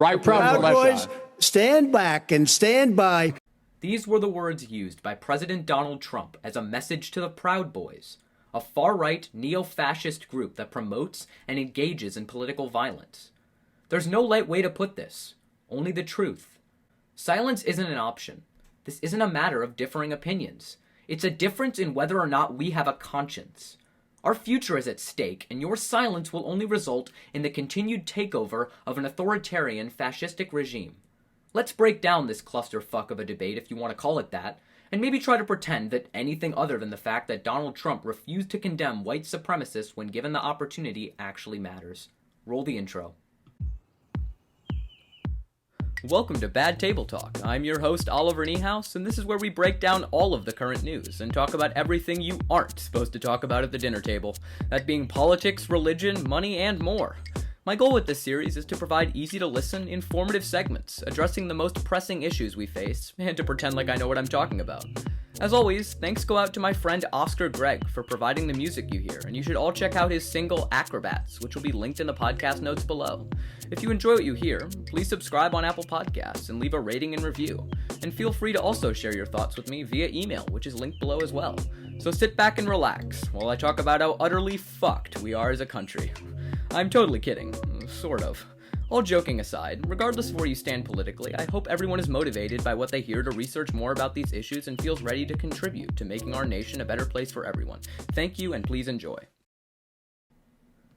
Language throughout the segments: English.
Right, Proud Boys, stand back and stand by. These were the words used by President Donald Trump as a message to the Proud Boys, a far-right neo-fascist group that promotes and engages in political violence. There's no light way to put this, only the truth. Silence isn't an option. This isn't a matter of differing opinions. It's a difference in whether or not we have a conscience. Our future is at stake, and your silence will only result in the continued takeover of an authoritarian, fascistic regime. Let's break down this clusterfuck of a debate, if you want to call it that, and maybe try to pretend that anything other than the fact that Donald Trump refused to condemn white supremacists when given the opportunity actually matters. Roll the intro. Welcome to Bad Table Talk. I'm your host, Oliver Niehaus, and this is where we break down all of the current news and talk about everything you aren't supposed to talk about at the dinner table, that being politics, religion, money, and more. My goal with this series is to provide easy-to-listen, informative segments, addressing the most pressing issues we face, and to pretend like I know what I'm talking about. As always, thanks go out to my friend Oscar Gregg for providing the music you hear, and you should all check out his single Acrobats, which will be linked in the podcast notes below. If you enjoy what you hear, please subscribe on Apple Podcasts and leave a rating and review. And feel free to also share your thoughts with me via email, which is linked below as well. So sit back and relax while I talk about how utterly fucked we are as a country. I'm totally kidding. Sort of. All joking aside, regardless of where you stand politically, I hope everyone is motivated by what they hear to research more about these issues and feels ready to contribute to making our nation a better place for everyone. Thank you and please enjoy.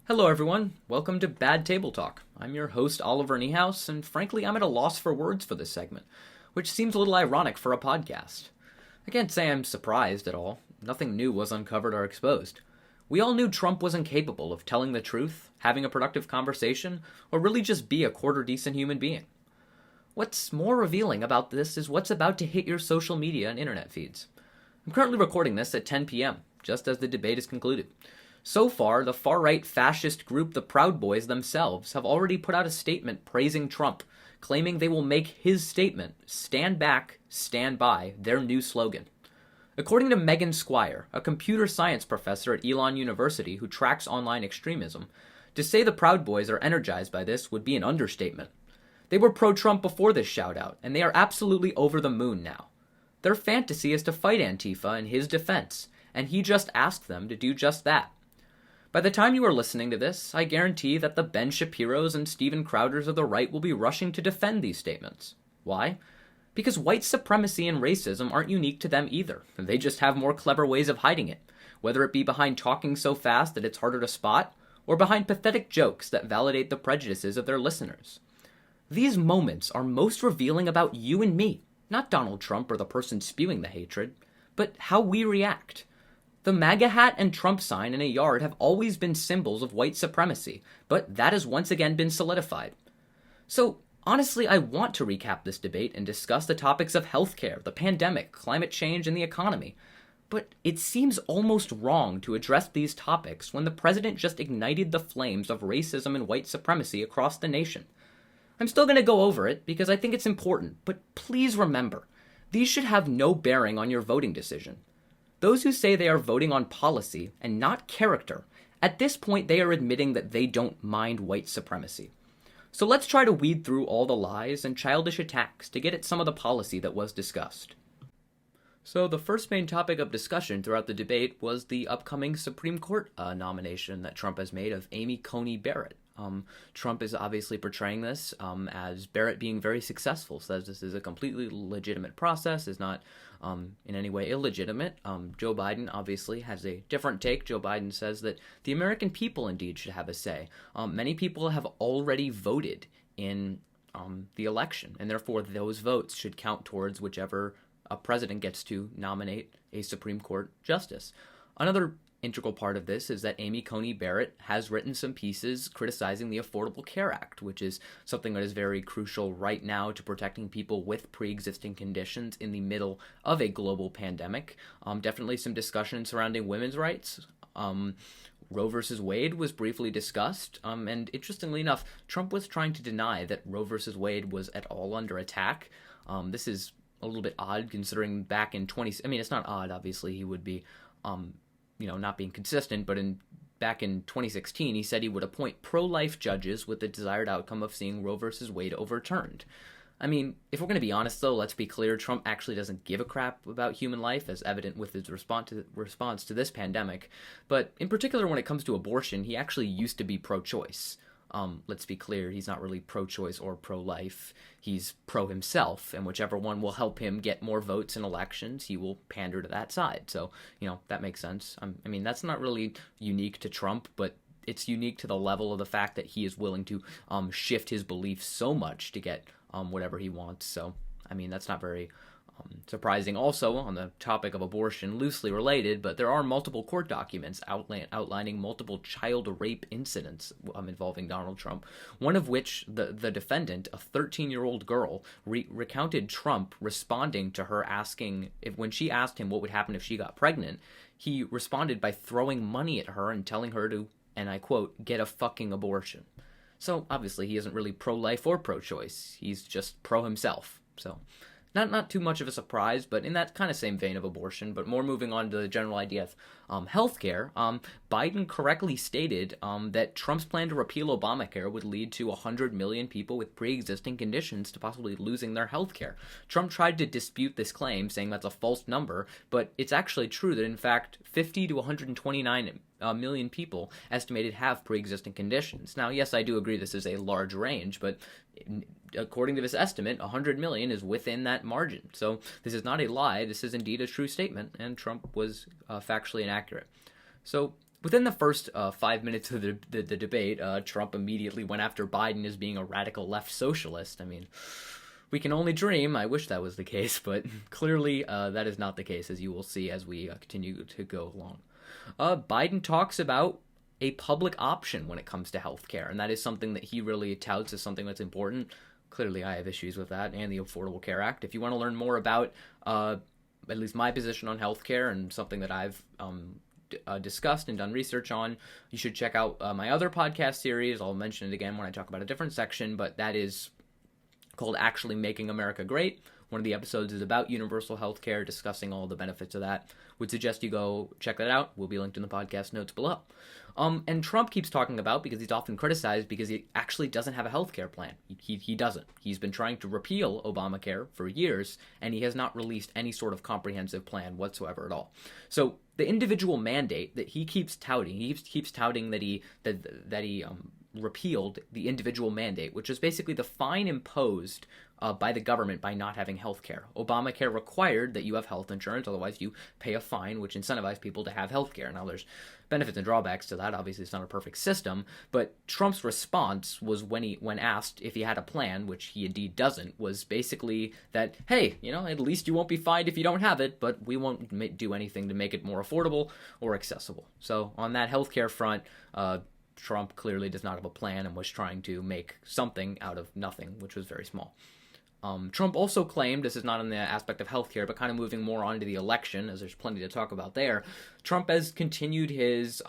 Hello everyone, welcome to Bad Table Talk. I'm your host Oliver Niehaus, and frankly I'm at a loss for words for this segment, which seems a little ironic for a podcast. I can't say I'm surprised at all. Nothing new was uncovered or exposed. We all knew Trump was incapable of telling the truth, having a productive conversation, or really just be a quarter-decent human being. What's more revealing about this is what's about to hit your social media and internet feeds. I'm currently recording this at 10 p.m., just as the debate is concluded. So far, the far-right fascist group, the Proud Boys themselves, have already put out a statement praising Trump, claiming they will make his statement, "Stand back, stand by," their new slogan. According to Megan Squire, a computer science professor at Elon University who tracks online extremism, to say the Proud Boys are energized by this would be an understatement. They were pro-Trump before this shout-out, and they are absolutely over the moon now. Their fantasy is to fight Antifa in his defense, and he just asked them to do just that. By the time you are listening to this, I guarantee that the Ben Shapiros and Steven Crowders of the right will be rushing to defend these statements. Why? Because white supremacy and racism aren't unique to them either. They just have more clever ways of hiding it, whether it be behind talking so fast that it's harder to spot, or behind pathetic jokes that validate the prejudices of their listeners. These moments are most revealing about you and me, not Donald Trump or the person spewing the hatred, but how we react. The MAGA hat and Trump sign in a yard have always been symbols of white supremacy, but that has once again been solidified. So, honestly, I want to recap this debate and discuss the topics of healthcare, the pandemic, climate change, and the economy. But it seems almost wrong to address these topics when the president just ignited the flames of racism and white supremacy across the nation. I'm still going to go over it because I think it's important, but please remember, these should have no bearing on your voting decision. Those who say they are voting on policy and not character, at this point they are admitting that they don't mind white supremacy. So let's try to weed through all the lies and childish attacks to get at some of the policy that was discussed. So the first main topic of discussion throughout the debate was the upcoming Supreme Court nomination that Trump has made of Amy Coney Barrett. Trump is obviously portraying this as Barrett being very successful, says this is a completely legitimate process, is not in any way illegitimate. Joe Biden obviously has a different take. Joe Biden says that the American people indeed should have a say. Many people have already voted in the election, and therefore those votes should count towards whichever a president gets to nominate a Supreme Court justice. Another integral part of this is that Amy Coney Barrett has written some pieces criticizing the Affordable Care Act, which is something that is very crucial right now to protecting people with pre-existing conditions in the middle of a global pandemic. Definitely some discussion surrounding women's rights. Roe versus Wade was briefly discussed, and interestingly enough, Trump was trying to deny that Roe versus Wade was at all under attack. This is a little bit odd considering back in it's not odd, obviously he would be not being consistent, but back in 2016, he said he would appoint pro-life judges with the desired outcome of seeing Roe versus Wade overturned. I mean, if we're going to be honest, though, let's be clear, Trump actually doesn't give a crap about human life, as evident with his response to this pandemic. But in particular, when it comes to abortion, he actually used to be pro-choice. Let's be clear, he's not really pro-choice or pro-life. He's pro-himself, and whichever one will help him get more votes in elections, he will pander to that side. So, that makes sense. I mean, that's not really unique to Trump, but it's unique to the level of the fact that he is willing to shift his beliefs so much to get whatever he wants. So, I mean, that's not very surprising. Also, on the topic of abortion, loosely related, but there are multiple court documents outlining multiple child rape incidents involving Donald Trump, one of which the defendant, a 13-year-old girl, recounted Trump responding to her asking, when she asked him what would happen if she got pregnant, he responded by throwing money at her and telling her to, and I quote, get a fucking abortion. So, obviously, he isn't really pro-life or pro-choice. He's just pro-himself. So, not too much of a surprise, but in that kind of same vein of abortion, but more moving on to the general idea of healthcare, Biden correctly stated that Trump's plan to repeal Obamacare would lead to 100 million people with pre-existing conditions to possibly losing their healthcare. Trump tried to dispute this claim, saying that's a false number, but it's actually true that, in fact, 50 to 129 million people estimated have pre-existing conditions. Now, yes, I do agree this is a large range, but according to this estimate, 100 million is within that margin. So this is not a lie. This is indeed a true statement, and Trump was factually inaccurate. So within the first 5 minutes of the debate, Trump immediately went after Biden as being a radical left socialist. I mean, we can only dream. I wish that was the case, but clearly that is not the case, as you will see as we continue to go along. Biden talks about a public option when it comes to healthcare, and that is something that he really touts as something that's important. Clearly, I have issues with that and the Affordable Care Act. If you want to learn more about at least my position on healthcare and something that I've discussed and done research on, you should check out my other podcast series. I'll mention it again when I talk about a different section, but that is called Actually Making America Great. One of the episodes is about universal health care, discussing all the benefits of that. Would suggest you go check that out. Will be linked in the podcast notes below. And Trump keeps talking about, because he's often criticized, because he actually doesn't have a health care plan. He doesn't. He's been trying to repeal Obamacare for years, and he has not released any sort of comprehensive plan whatsoever at all. So the individual mandate that he keeps touting, he keeps touting that he repealed the individual mandate, which is basically the fine imposed by the government by not having health care. Obamacare required that you have health insurance, otherwise you pay a fine, which incentivized people to have health care. Now, there's benefits and drawbacks to that. Obviously, it's not a perfect system, but Trump's response was when asked if he had a plan, which he indeed doesn't, was basically that, hey, at least you won't be fined if you don't have it, but we won't do anything to make it more affordable or accessible. So on that healthcare front, Trump clearly does not have a plan and was trying to make something out of nothing, which was very small. Trump also claimed, this is not in the aspect of healthcare, but kind of moving more on to the election, as there's plenty to talk about there, Trump has continued his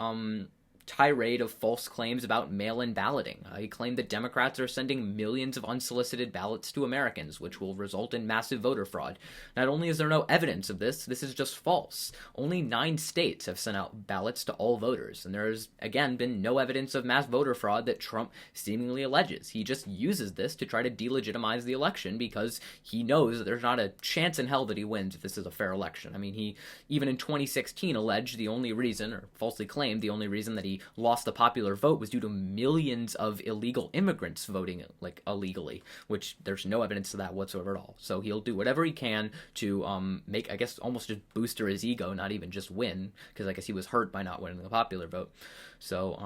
tirade of false claims about mail-in balloting. He claimed that Democrats are sending millions of unsolicited ballots to Americans, which will result in massive voter fraud. Not only is there no evidence of this is just false. Only 9 states have sent out ballots to all voters, and there's, again, been no evidence of mass voter fraud that Trump seemingly alleges. He just uses this to try to delegitimize the election because he knows that there's not a chance in hell that he wins if this is a fair election. I mean, he, even in 2016, alleged the only reason, or falsely claimed the only reason that he lost the popular vote was due to millions of illegal immigrants voting illegally, which there's no evidence of that whatsoever at all. So he'll do whatever he can to make, I guess, almost just booster his ego, not even just win, because I guess he was hurt by not winning the popular vote. So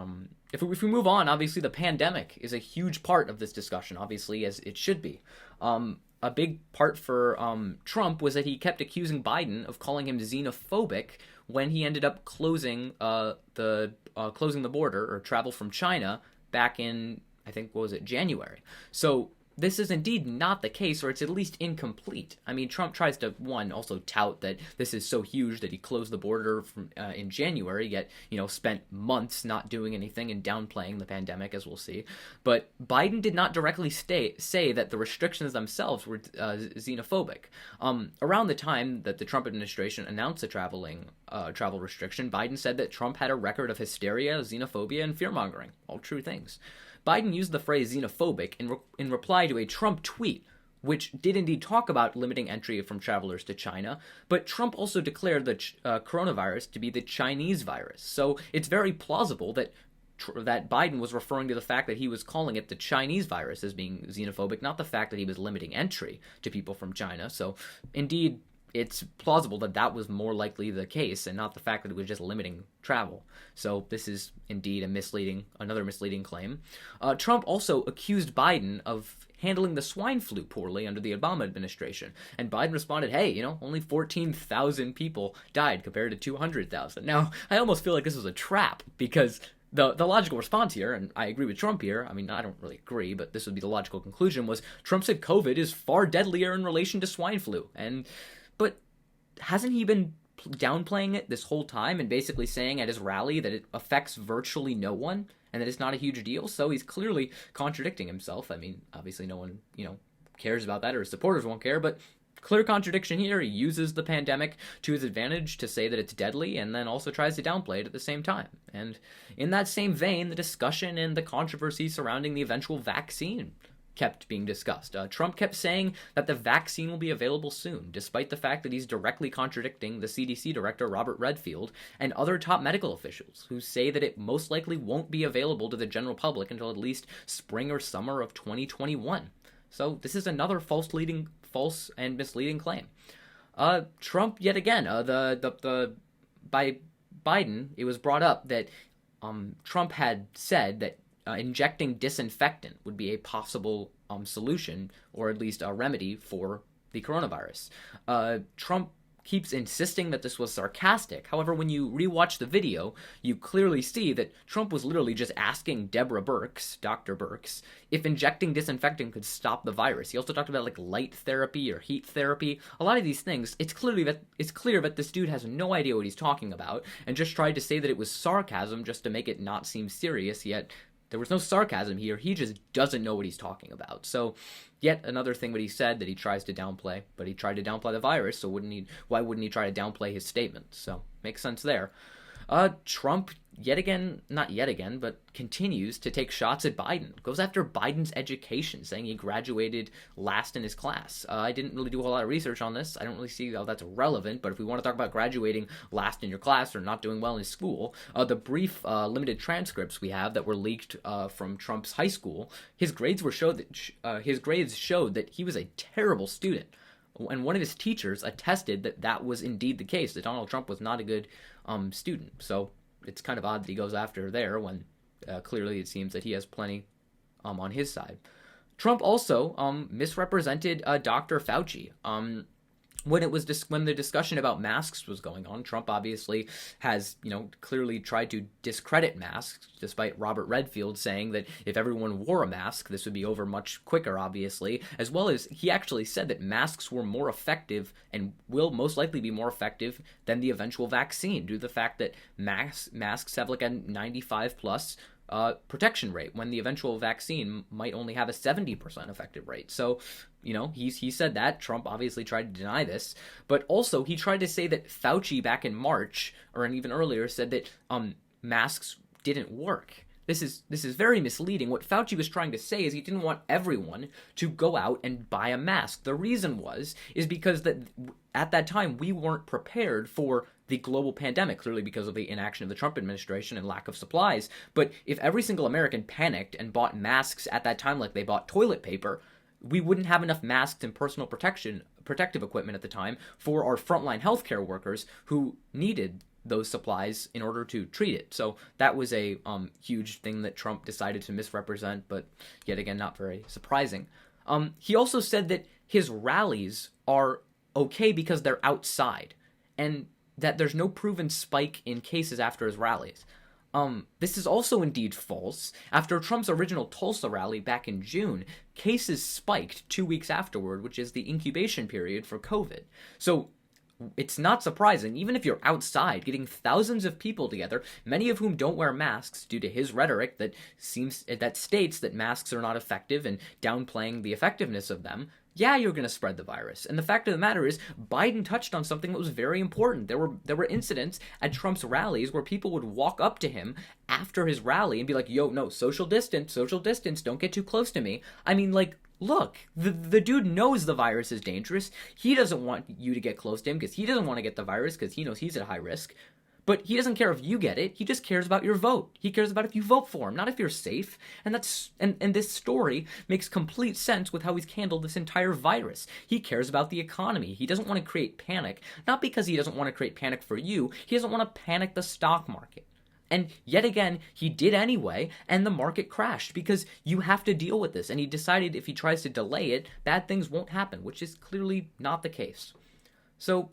if we move on, obviously the pandemic is a huge part of this discussion, obviously, as it should be. A big part for Trump was that he kept accusing Biden of calling him xenophobic when he ended up closing the border or travel from China back in, I think, January. So this is indeed not the case, or it's at least incomplete. I mean, Trump tries to, one, also tout that this is so huge that he closed the border in January, yet, spent months not doing anything and downplaying the pandemic, as we'll see. But Biden did not directly say that the restrictions themselves were xenophobic. Around the time that the Trump administration announced the travel restriction, Biden said that Trump had a record of hysteria, xenophobia, and fear-mongering. All true things. Biden used the phrase xenophobic in reply to a Trump tweet, which did indeed talk about limiting entry from travelers to China, but Trump also declared the coronavirus to be the Chinese virus. So it's very plausible that Biden was referring to the fact that he was calling it the Chinese virus as being xenophobic, not the fact that he was limiting entry to people from China. So indeed, it's plausible that that was more likely the case and not the fact that it was just limiting travel. So this is indeed another misleading claim. Trump also accused Biden of handling the swine flu poorly under the Obama administration. And Biden responded, hey, only 14,000 people died compared to 200,000. Now, I almost feel like this was a trap because the logical response here, and I agree with Trump here, I mean, I don't really agree, but this would be the logical conclusion, was Trump said COVID is far deadlier in relation to swine flu. But hasn't he been downplaying it this whole time and basically saying at his rally that it affects virtually no one and that it's not a huge deal? So he's clearly contradicting himself. I mean, obviously no one, cares about that, or his supporters won't care, but clear contradiction here. He uses the pandemic to his advantage to say that it's deadly and then also tries to downplay it at the same time. And in that same vein, the discussion and the controversy surrounding the eventual vaccine kept being discussed. Trump kept saying that the vaccine will be available soon, despite the fact that he's directly contradicting the CDC director, Robert Redfield, and other top medical officials who say that it most likely won't be available to the general public until at least spring or summer of 2021. So this is another false and misleading claim. Trump, yet again, by Biden, it was brought up that Trump had said that injecting disinfectant would be a possible solution, or at least a remedy for the coronavirus. Trump keeps insisting that this was sarcastic. However, when you rewatch the video, you clearly see that Trump was literally just asking Dr. Birx, if injecting disinfectant could stop the virus. He also talked about light therapy or heat therapy. A lot of these things, it's clear that this dude has no idea what he's talking about and just tried to say that it was sarcasm just to make it not seem serious, yet there was no sarcasm here. He just doesn't know what he's talking about. So yet another thing that he said that he tries to downplay, but he tried to downplay the virus, so why wouldn't he try to downplay his statement? So makes sense there. Trump, not yet again, but continues to take shots at Biden. Goes after Biden's education, saying he graduated last in his class. I didn't really do a whole lot of research on this. I don't really see how that's relevant, but if we want to talk about graduating last in your class or not doing well in school, the brief limited transcripts we have that were leaked from Trump's high school, his grades showed that he was a terrible student. And one of his teachers attested that that was indeed the case, that Donald Trump was not a good student. So it's kind of odd that he goes after there when clearly it seems that he has plenty on his side. Trump also misrepresented Dr. Fauci. When the discussion about masks was going on, Trump obviously has, clearly tried to discredit masks, despite Robert Redfield saying that if everyone wore a mask, this would be over much quicker, obviously, as well as he actually said that masks were more effective and will most likely be more effective than the eventual vaccine, due to the fact that masks have a 95 plus protection rate, when the eventual vaccine might only have a 70% effective rate. So, he said that. Trump obviously tried to deny this, but also he tried to say that Fauci back in March, or even earlier, said that masks didn't work. This is very misleading. What Fauci was trying to say is he didn't want everyone to go out and buy a mask. The reason is because that at that time we weren't prepared for the global pandemic, clearly because of the inaction of the Trump administration and lack of supplies. But if every single American panicked and bought masks at that time like they bought toilet paper, we wouldn't have enough masks and personal protective equipment at the time for our frontline healthcare workers who needed those supplies in order to treat it. So that was a huge thing that Trump decided to misrepresent, but yet again, not very surprising. He also said that his rallies are okay because they're outside, and that there's no proven spike in cases after his rallies. This is also indeed false. After Trump's original Tulsa rally back in June, cases spiked 2 weeks afterward, which is the incubation period for COVID. So it's not surprising, even if you're outside, getting thousands of people together, many of whom don't wear masks due to his rhetoric that states that masks are not effective and downplaying the effectiveness of them. Yeah, you're going to spread the virus. And the fact of the matter is, Biden touched on something that was very important. There were incidents at Trump's rallies where people would walk up to him after his rally and be like, yo, no, social distance, don't get too close to me. I mean, like, look, the dude knows the virus is dangerous. He doesn't want you to get close to him because he doesn't want to get the virus because he knows he's at high risk. But he doesn't care if you get it. He just cares about your vote. He cares about if you vote for him, not if you're safe. And this story makes complete sense with how he's handled this entire virus. He cares about the economy. He doesn't want to create panic, not because he doesn't want to create panic for you. He doesn't want to panic the stock market. And yet again, he did anyway, and the market crashed because you have to deal with this. And he decided if he tries to delay it, bad things won't happen, which is clearly not the case. So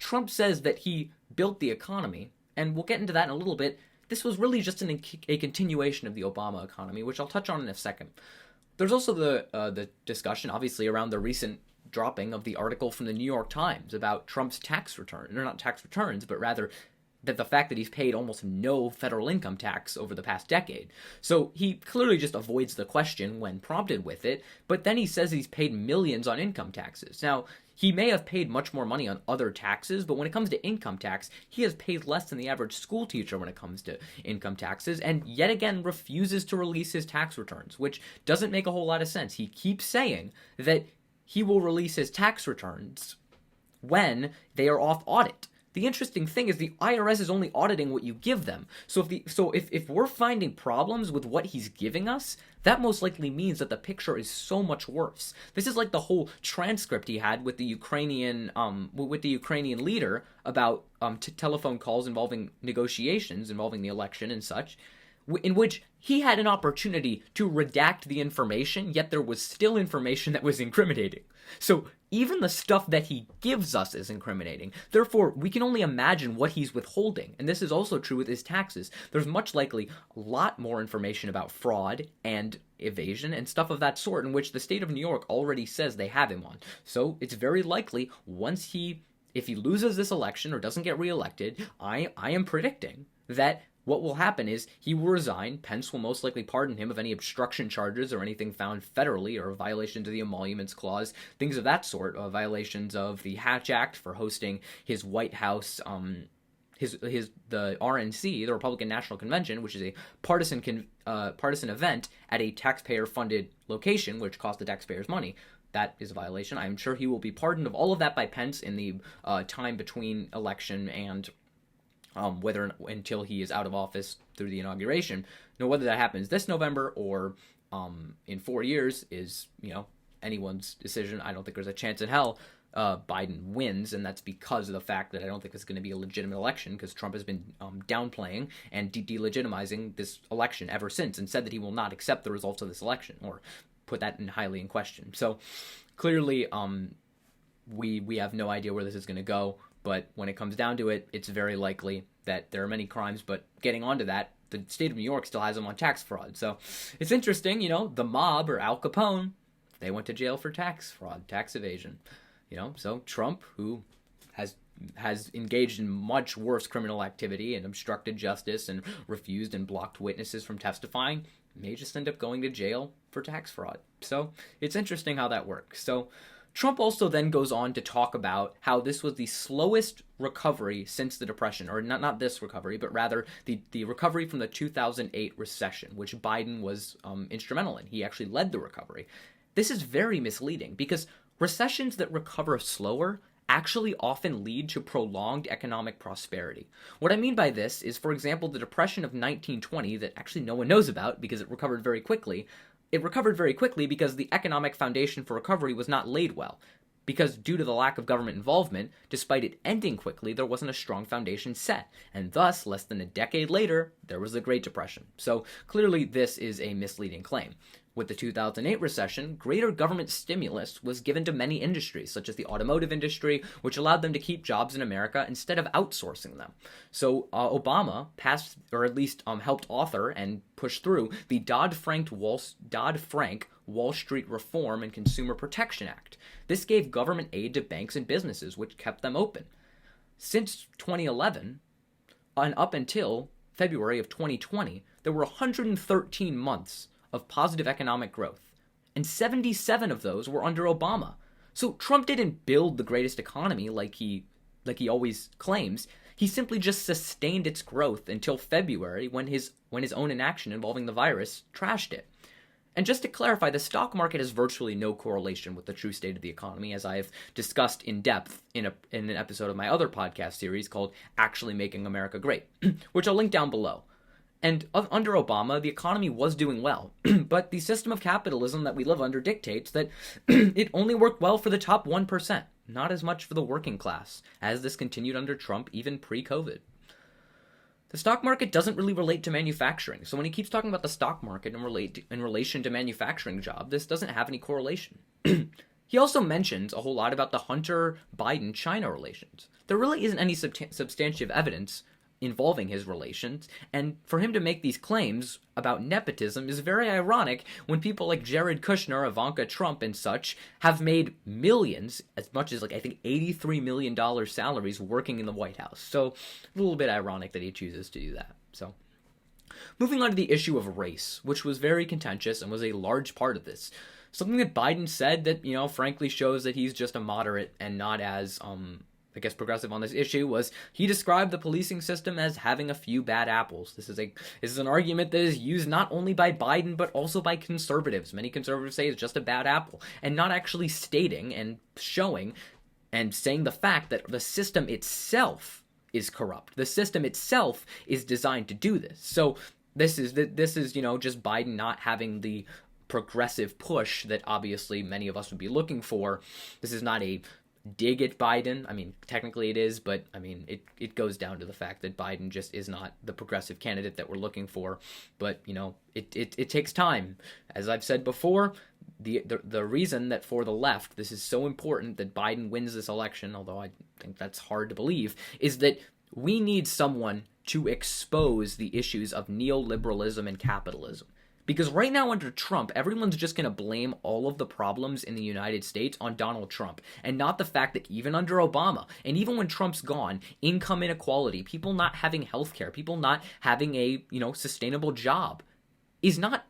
Trump says that he built the economy, and we'll get into that in a little bit. This was really just a continuation of the Obama economy, which I'll touch on in a second. There's also the discussion, obviously, around the recent dropping of the article from the New York Times about Trump's tax return, or not tax returns, but rather that the fact that he's paid almost no federal income tax over the past decade. So he clearly just avoids the question when prompted with it, but then he says he's paid millions on income taxes. Now, he may have paid much more money on other taxes, but when it comes to income tax, he has paid less than the average school teacher when it comes to income taxes, and yet again refuses to release his tax returns, which doesn't make a whole lot of sense. He keeps saying that he will release his tax returns when they are off audit. The interesting thing is the IRS is only auditing what you give them. So if we're finding problems with what he's giving us, that most likely means that the picture is so much worse. This is like the whole transcript he had with the Ukrainian leader about telephone calls involving negotiations involving the election and such, in which he had an opportunity to redact the information, yet there was still information that was incriminating. So even the stuff that he gives us is incriminating. Therefore, we can only imagine what he's withholding. And this is also true with his taxes. There's much likely a lot more information about fraud and evasion and stuff of that sort, in which the state of New York already says they have him on. So it's very likely if he loses this election or doesn't get reelected, I am predicting that what will happen is he will resign. Pence will most likely pardon him of any obstruction charges or anything found federally or violations of the Emoluments Clause, things of that sort, violations of the Hatch Act for hosting his White House, the RNC, the Republican National Convention, which is a partisan event at a taxpayer-funded location, which cost the taxpayers money. That is a violation. I'm sure he will be pardoned of all of that by Pence in the time between election and until he is out of office through the inauguration. Now, whether that happens this November or in 4 years is, anyone's decision. I don't think there's a chance in hell Biden wins, and that's because of the fact that I don't think it's going to be a legitimate election, because Trump has been downplaying and delegitimizing this election ever since, and said that he will not accept the results of this election or put that highly in question. So clearly, we have no idea where this is going to go. But when it comes down to it, it's very likely that there are many crimes. But getting onto that, the state of New York still has him on tax fraud. So it's interesting, the mob, or Al Capone, they went to jail for tax fraud, tax evasion. So Trump, who has engaged in much worse criminal activity and obstructed justice and refused and blocked witnesses from testifying, may just end up going to jail for tax fraud. So it's interesting how that works. So Trump also then goes on to talk about how this was the slowest recovery since the Depression, or not this recovery, but rather the recovery from the 2008 recession, which Biden was instrumental in. He actually led the recovery. This is very misleading because recessions that recover slower actually often lead to prolonged economic prosperity. What I mean by this is, for example, the Depression of 1920 that actually no one knows about because it recovered very quickly. It recovered very quickly because the economic foundation for recovery was not laid well. Because due to the lack of government involvement, despite it ending quickly, there wasn't a strong foundation set. And thus, less than a decade later, there was the Great Depression. So clearly this is a misleading claim. With the 2008 recession, greater government stimulus was given to many industries, such as the automotive industry, which allowed them to keep jobs in America instead of outsourcing them. So Obama passed, or at least helped author and push through, the Dodd-Frank Wall Street Reform and Consumer Protection Act. This gave government aid to banks and businesses, which kept them open. Since 2011, and up until February of 2020, there were 113 months of positive economic growth, and 77 of those were under Obama. So Trump didn't build the greatest economy like he always claims. He simply just sustained its growth until February when his own inaction involving the virus trashed it. And just to clarify, the stock market has virtually no correlation with the true state of the economy, as I have discussed in depth in an episode of my other podcast series called Actually Making America Great, which I'll link down below. And under Obama, the economy was doing well, but the system of capitalism that we live under dictates that it only worked well for the top 1%, not as much for the working class, as this continued under Trump even pre-COVID. The stock market doesn't really relate to manufacturing, so when he keeps talking about the stock market in relation to manufacturing job, this doesn't have any correlation. He also mentions a whole lot about the Hunter-Biden-China relations. There really isn't any substantive evidence involving his relations, and for him to make these claims about nepotism is very ironic when people like Jared Kushner, Ivanka Trump, and such have made millions, as much as I think $83 million salaries working in the White House. So a little bit ironic that he chooses to do that. So moving on to the issue of race, which was very contentious and was a large part of this. Something that Biden said that, frankly shows that he's just a moderate and not as, progressive on this issue was he described the policing system as having a few bad apples. This is an argument that is used not only by Biden but also by conservatives. Many conservatives say it's just a bad apple, and not actually stating and showing and saying the fact that the system itself is corrupt. The system itself is designed to do this. So this is just Biden not having the progressive push that obviously many of us would be looking for. This is not a dig at Biden. I mean, technically it is, but I mean, it goes down to the fact that Biden just is not the progressive candidate that we're looking for. But, it takes time. As I've said before, the reason that for the left, this is so important that Biden wins this election, although I think that's hard to believe, is that we need someone to expose the issues of neoliberalism and capitalism. Because right now under Trump, everyone's just going to blame all of the problems in the United States on Donald Trump, and not the fact that even under Obama, and even when Trump's gone, income inequality, people not having health care, people not having a, sustainable job is not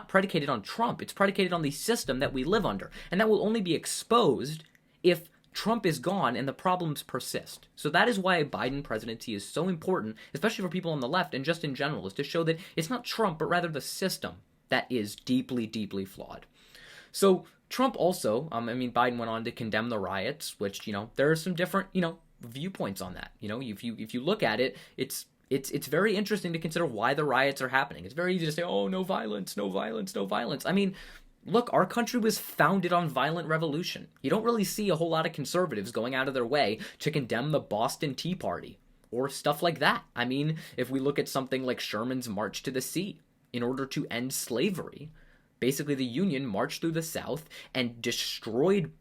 predicated on Trump. It's predicated on the system that we live under. And that will only be exposed if Trump is gone and the problems persist. So that is why a Biden presidency is so important, especially for people on the left and just in general, is to show that it's not Trump, but rather the system that is deeply, deeply flawed. So Trump also, Biden went on to condemn the riots, which, there are some different, viewpoints on that. If you look at it, it's very interesting to consider why the riots are happening. It's very easy to say, oh, no violence, no violence, no violence. I mean, look, our country was founded on violent revolution. You don't really see a whole lot of conservatives going out of their way to condemn the Boston Tea Party or stuff like that. I mean, if we look at something like Sherman's March to the Sea, in order to end slavery, basically the Union marched through the South and destroyed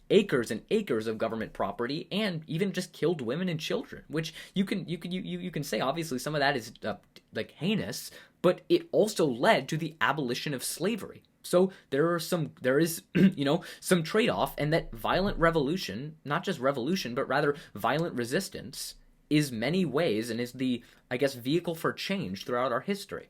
acres and acres of government property, and even just killed women and children. Which you can say obviously some of that is heinous, but it also led to the abolition of slavery. So there is some trade-off, and that violent revolution, not just revolution, but rather violent resistance, is many ways and is the, vehicle for change throughout our history.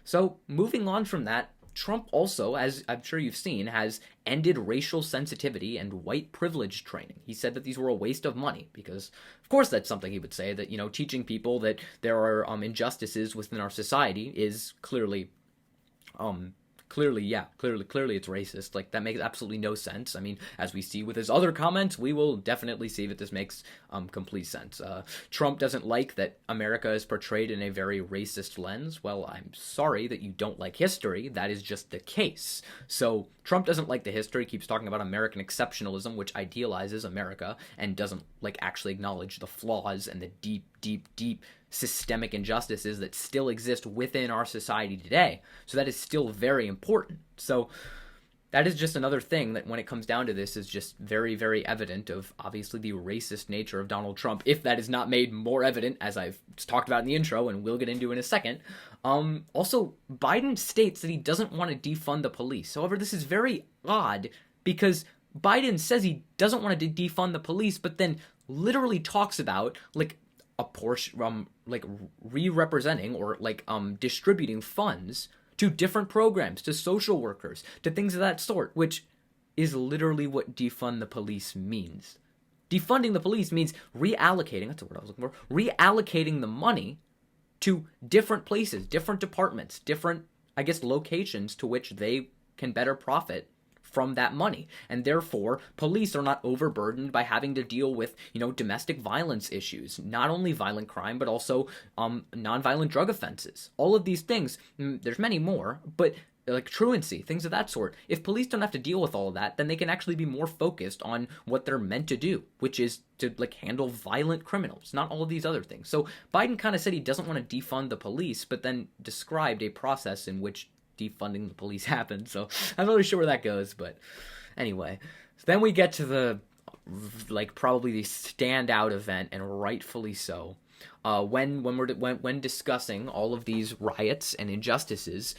So moving on from that, Trump also, as I'm sure you've seen, has ended racial sensitivity and white privilege training. He said that these were a waste of money because, of course, that's something he would say, that, teaching people that there are injustices within our society is clearly it's racist. That makes absolutely no sense. I mean, as we see with his other comments, we will definitely see that this makes complete sense. Trump doesn't like that America is portrayed in a very racist lens. Well, I'm sorry that you don't like history. That is just the case. So Trump doesn't like the history, keeps talking about American exceptionalism, which idealizes America and doesn't actually acknowledge the flaws and the deep deep systemic injustices that still exist within our society today. So that is still very important. So that is just another thing that when it comes down to this is just very, very evident of obviously the racist nature of Donald Trump, if that is not made more evident, as I've talked about in the intro and we'll get into in a second. Also, Biden states that he doesn't want to defund the police. However, this is very odd because Biden says he doesn't want to defund the police, but then literally talks about like a portion, like re-representing or like distributing funds to different programs, to social workers, to things of that sort, which is literally what defund the police means. Defunding the police means reallocating, that's the word I was looking for, reallocating the money to different places, different departments, different, I guess, locations to which they can better profit from that money. And therefore, police are not overburdened by having to deal with, domestic violence issues, not only violent crime, but also nonviolent drug offenses. All of these things, there's many more, but like truancy, things of that sort. If police don't have to deal with all of that, then they can actually be more focused on what they're meant to do, which is to like handle violent criminals, not all of these other things. So Biden kind of said he doesn't want to defund the police, but then described a process in which defunding the police happened. So I'm not really sure where that goes, but anyway. So then we get to the probably the standout event, and rightfully so. When discussing all of these riots and injustices,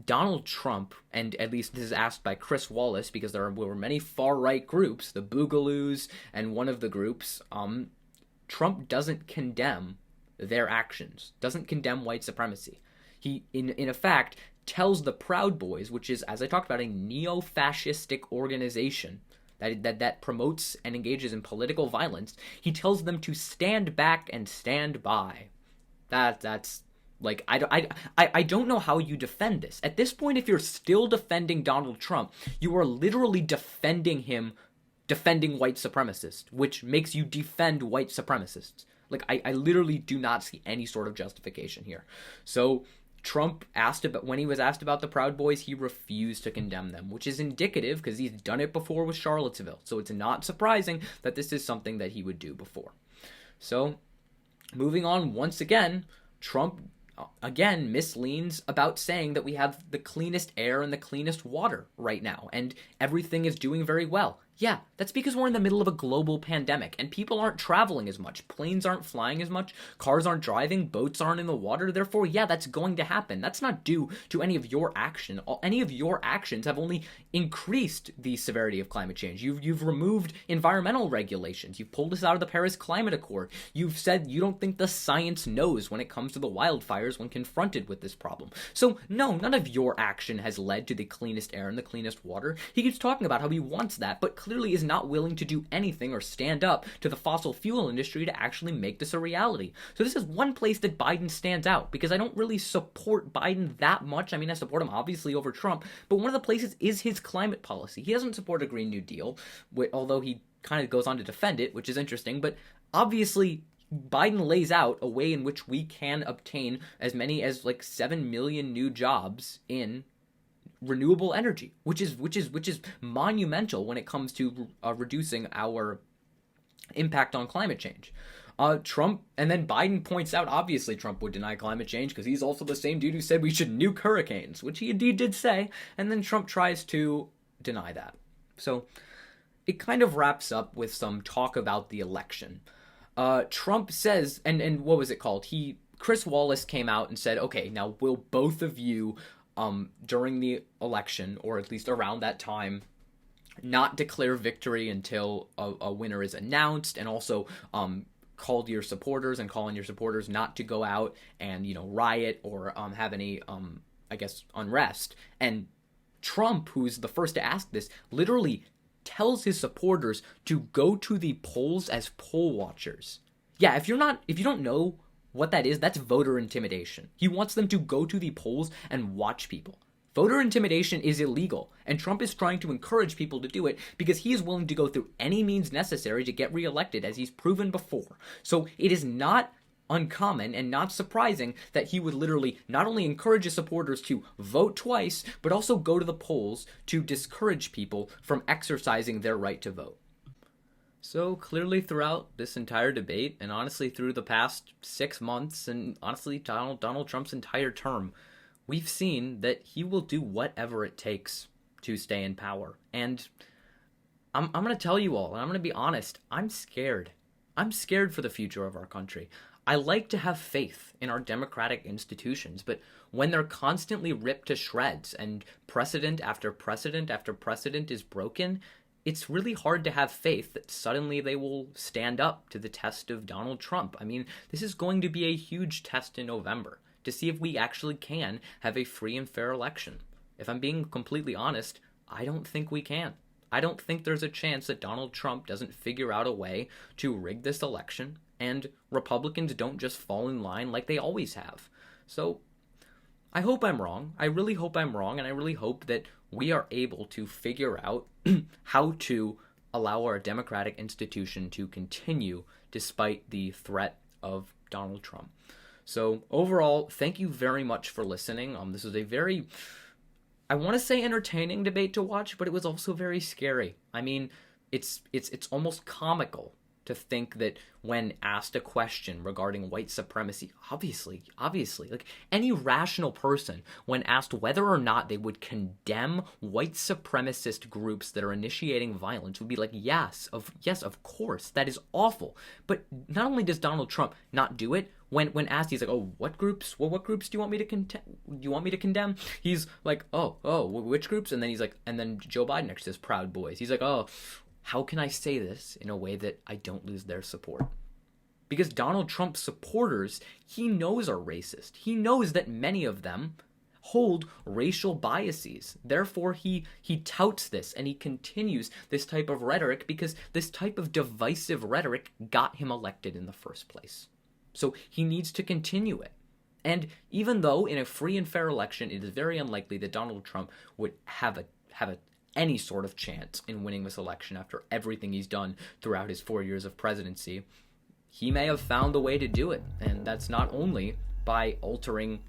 Donald Trump, and at least this is asked by Chris Wallace, because there were many far-right groups, the Boogaloos, and one of the groups, Trump doesn't condemn their actions, doesn't condemn white supremacy. He, in fact, tells the Proud Boys, which is, as I talked about, a neo-fascistic organization that promotes and engages in political violence, he tells them to stand back and stand by. That's like, I don't know how you defend this. At this point, if you're still defending Donald Trump, you are literally defending white supremacists, which makes you defend white supremacists. Like, I literally do not see any sort of justification here. So Trump when he was asked about the Proud Boys, he refused to condemn them, which is indicative because he's done it before with Charlottesville. So it's not surprising that this is something that he would do before. So moving on, once again, Trump again misleans about saying that we have the cleanest air and the cleanest water right now, and everything is doing very well. Yeah, that's because we're in the middle of a global pandemic, and people aren't traveling as much. Planes aren't flying as much. Cars aren't driving. Boats aren't in the water. Therefore, yeah, that's going to happen. That's not due to any of your action. Any of your actions have only increased the severity of climate change. You've removed environmental regulations. You've pulled us out of the Paris Climate Accord. You've said you don't think the science knows when it comes to the wildfires when confronted with this problem. So, no, none of your action has led to the cleanest air and the cleanest water. He keeps talking about how he wants that, but clearly is not willing to do anything or stand up to the fossil fuel industry to actually make this a reality. So this is one place that Biden stands out, because I don't really support Biden that much. I mean, I support him obviously over Trump, but one of the places is his climate policy. He doesn't support a Green New Deal, although he kind of goes on to defend it, which is interesting, but obviously Biden lays out a way in which we can obtain as many as like 7 million new jobs in renewable energy, which is monumental when it comes to reducing our impact on climate change. Trump, and then Biden points out, obviously Trump would deny climate change because he's also the same dude who said we should nuke hurricanes, which he indeed did say, and then Trump tries to deny that. So it kind of wraps up with some talk about the election. Trump says, and what was it called? Chris Wallace came out and said, okay, now will both of you during the election, or at least around that time, not declare victory until a winner is announced, and also call on your supporters not to go out and, riot or have any, unrest. And Trump, who's the first to ask this, literally tells his supporters to go to the polls as poll watchers. Yeah, if you don't know what that is, that's voter intimidation. He wants them to go to the polls and watch people. Voter intimidation is illegal, and Trump is trying to encourage people to do it because he is willing to go through any means necessary to get reelected, as he's proven before. So it is not uncommon and not surprising that he would literally not only encourage his supporters to vote twice, but also go to the polls to discourage people from exercising their right to vote. So clearly throughout this entire debate, and honestly through the past 6 months, and honestly Donald Trump's entire term, we've seen that he will do whatever it takes to stay in power. And I'm going to tell you all, and I'm going to be honest, I'm scared. I'm scared for the future of our country. I like to have faith in our democratic institutions, but when they're constantly ripped to shreds and precedent after precedent after precedent is broken, it's really hard to have faith that suddenly they will stand up to the test of Donald Trump. I mean, this is going to be a huge test in November to see if we actually can have a free and fair election. If I'm being completely honest, I don't think we can. I don't think there's a chance that Donald Trump doesn't figure out a way to rig this election, and Republicans don't just fall in line like they always have. So I hope I'm wrong. I really hope I'm wrong, and I really hope that we are able to figure out how to allow our democratic institution to continue despite the threat of Donald Trump. So overall, thank you very much for listening. This was a very, I want to say, entertaining debate to watch, but it was also very scary. I mean, it's almost comical to think that when asked a question regarding white supremacy, obviously, like any rational person, when asked whether or not they would condemn white supremacist groups that are initiating violence, would be like, yes, of course, that is awful. But not only does Donald Trump not do it, when asked, he's like, oh, what groups? Well, what groups do you want me to condemn? He's like, oh, which groups? And then he's like, and then Joe Biden next says Proud Boys. He's like, oh, how can I say this in a way that I don't lose their support? Because Donald Trump's supporters, he knows are racist. He knows that many of them hold racial biases. Therefore, he touts this and he continues this type of rhetoric because this type of divisive rhetoric got him elected in the first place. So he needs to continue it. And even though in a free and fair election, it is very unlikely that Donald Trump would have any sort of chance in winning this election after everything he's done throughout his 4 years of presidency, he may have found a way to do it. And that's not only by altering,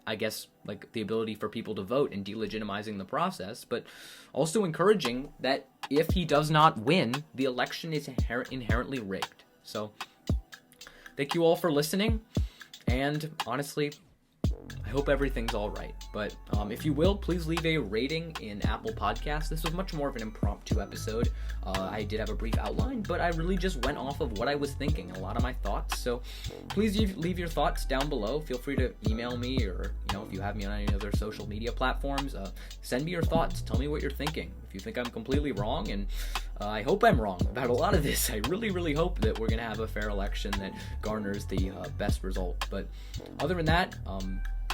I guess, like the ability for people to vote and delegitimizing the process, but also encouraging that if he does not win, the election is inherently rigged. So thank you all for listening. And honestly, I hope everything's all right. But if you will, please leave a rating in Apple Podcasts. This was much more of an impromptu episode. I did have a brief outline, but I really just went off of what I was thinking, a lot of my thoughts. So please leave your thoughts down below. Feel free to email me, or if you have me on any other social media platforms, send me your thoughts. Tell me what you're thinking. If you think I'm completely wrong, and I hope I'm wrong about a lot of this. I really, really hope that we're going to have a fair election that garners the best result. But other than that,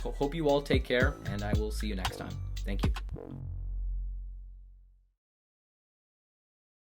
hope you all take care, and I will see you next time. Thank you.